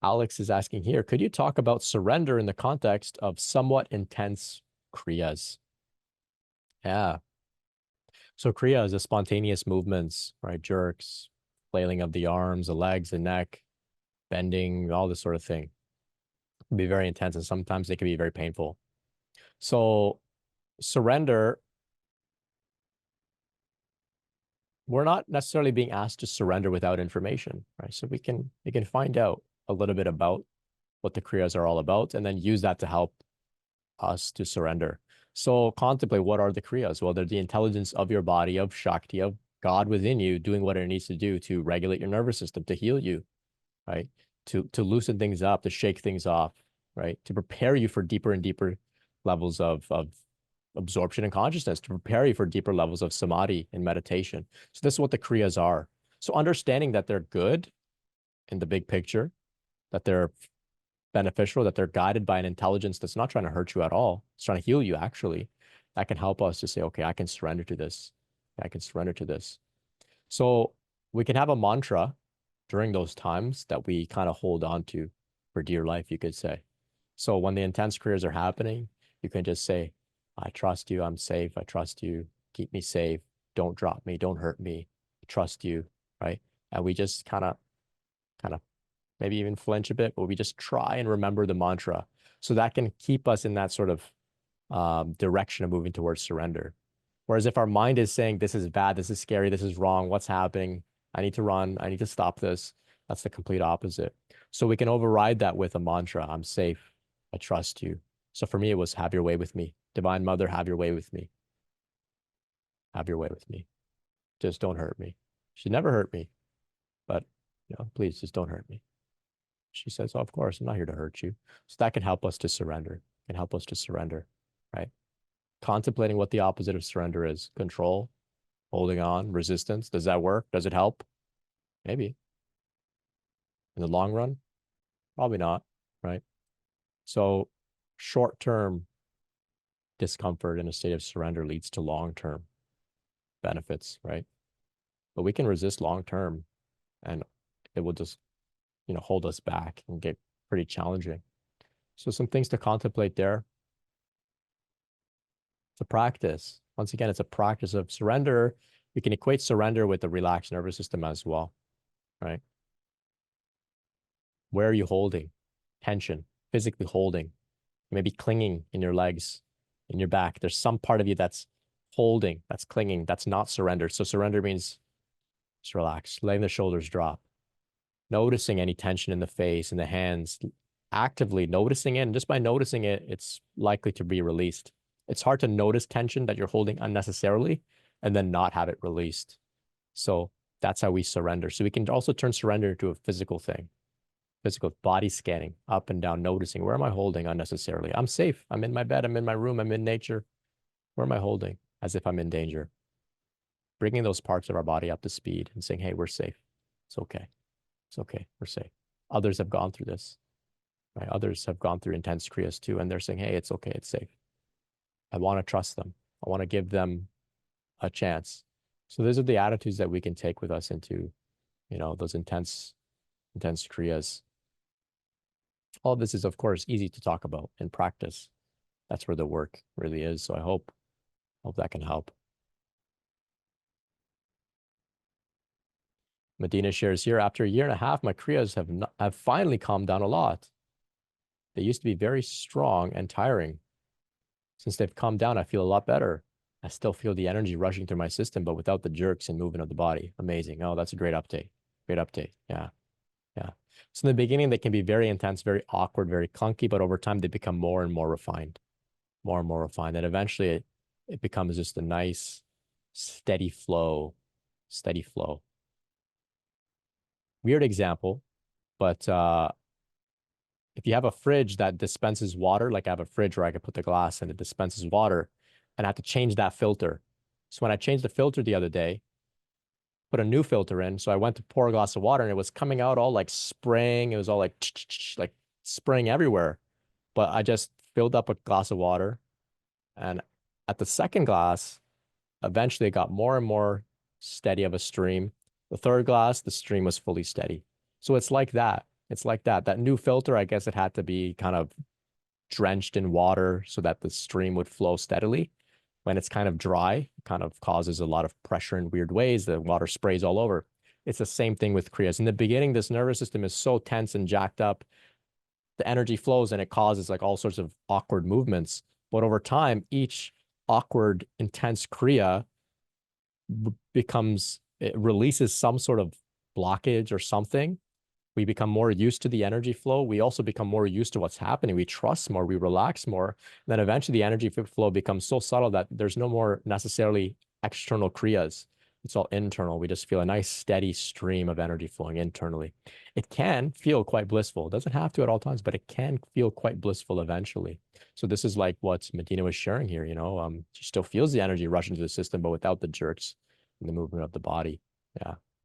Alex is asking here, could you talk about surrender in the context of somewhat intense Kriyas? Yeah. So Kriya is the spontaneous movements, right? Jerks, flailing of the arms, the legs, the neck, bending, all this sort of thing. It can be very intense, and sometimes they can be very painful. So surrender, we're not necessarily being asked to surrender without information, right? So we can find out a little bit about what the Kriyas are all about, and then use that to help us to surrender. So contemplate, what are the Kriyas? Well, they're the intelligence of your body, of Shakti, of God within you, doing what it needs to do to regulate your nervous system, to heal you, right? To loosen things up, to shake things off, right? To prepare you for deeper and deeper levels of absorption and consciousness, to prepare you for deeper levels of samadhi and meditation. So this is what the Kriyas are. So understanding that they're good in the big picture, that they're beneficial, that they're guided by an intelligence that's not trying to hurt you at all. It's trying to heal you, actually. That can help us to say, okay, I can surrender to this. I can surrender to this. So we can have a mantra during those times that we kind of hold on to for dear life, you could say. So when the intense Kriyas are happening, you can just say, I trust you, I'm safe, I trust you, keep me safe, don't drop me, don't hurt me, I trust you, right? And we just kind of maybe even flinch a bit, but we just try and remember the mantra. So that can keep us in that sort of direction of moving towards surrender. Whereas if our mind is saying, this is bad, this is scary, this is wrong, what's happening? I need to run, I need to stop this. That's the complete opposite. So we can override that with a mantra. I'm safe. I trust you. So for me, it was, have your way with me. Divine Mother, have your way with me. Have your way with me. Just don't hurt me. She never hurt me, but please just don't hurt me. She says, oh, of course, I'm not here to hurt you. So that can help us to surrender, can help us to surrender, right? Contemplating what the opposite of surrender is. Control, holding on, resistance. Does that work? Does it help? Maybe. In the long run, probably not, right? So short-term discomfort in a state of surrender leads to long-term benefits, right? But we can resist long-term, and it will just, hold us back and get pretty challenging. So some things to contemplate there. It's a practice. Once again, it's a practice of surrender. We can equate surrender with the relaxed nervous system as well, right? Where are you holding? Tension, physically holding, maybe clinging in your legs, in your back. There's some part of you that's holding, that's clinging, that's not surrender. So surrender means just relax, letting the shoulders drop, noticing any tension in the face, in the hands, actively noticing it. And just by noticing it, it's likely to be released. It's hard to notice tension that you're holding unnecessarily and then not have it released. So that's how we surrender. So we can also turn surrender into a physical thing, physical body scanning, up and down, noticing, where am I holding unnecessarily? I'm safe. I'm in my bed. I'm in my room. I'm in nature. Where am I holding as if I'm in danger? Bringing those parts of our body up to speed and saying, hey, we're safe. It's okay. It's okay. We're safe. Others have gone through this, right? Others have gone through intense Kriyas too, and they're saying, hey, it's okay. It's safe. I want to trust them. I want to give them a chance. So those are the attitudes that we can take with us into, those intense Kriyas. All of this is, of course, easy to talk about in practice. That's where the work really is. So I hope that can help. Medina shares here, after a year and a half, my Kriyas have finally calmed down a lot. They used to be very strong and tiring. Since they've calmed down, I feel a lot better. I still feel the energy rushing through my system, but without the jerks and movement of the body. Amazing. Oh, that's a great update. Great update. Yeah. Yeah. So in the beginning, they can be very intense, very awkward, very clunky, but over time, they become more and more refined, more and more refined. And eventually it becomes just a nice, steady flow, steady flow. Weird example, but if you have a fridge that dispenses water, like I have a fridge where I could put the glass and it dispenses water, and I have to change that filter. So when I changed the filter the other day, put a new filter in. So I went to pour a glass of water and it was coming out all like spraying. It was all like spraying everywhere. But I just filled up a glass of water. And at the second glass, eventually it got more and more steady of a stream. The third glass, the stream was fully steady. So it's like that. It's like that. That new filter, I guess it had to be kind of drenched in water so that the stream would flow steadily. When it's kind of dry, it kind of causes a lot of pressure in weird ways. The water sprays all over. It's the same thing with Kriyas. In the beginning, this nervous system is so tense and jacked up. The energy flows and it causes like all sorts of awkward movements. But over time, each awkward, intense Kriya becomes, it releases some sort of blockage or something. We become more used to the energy flow. We also become more used to what's happening. We trust more, we relax more. And then eventually the energy flow becomes so subtle that there's no more necessarily external kriyas. It's all internal. We just feel a nice steady stream of energy flowing internally. It can feel quite blissful. It doesn't have to at all times, but it can feel quite blissful eventually. So this is like what Medina was sharing here, you know, she still feels the energy rush into the system, but without the jerks and the movement of the body. Yeah.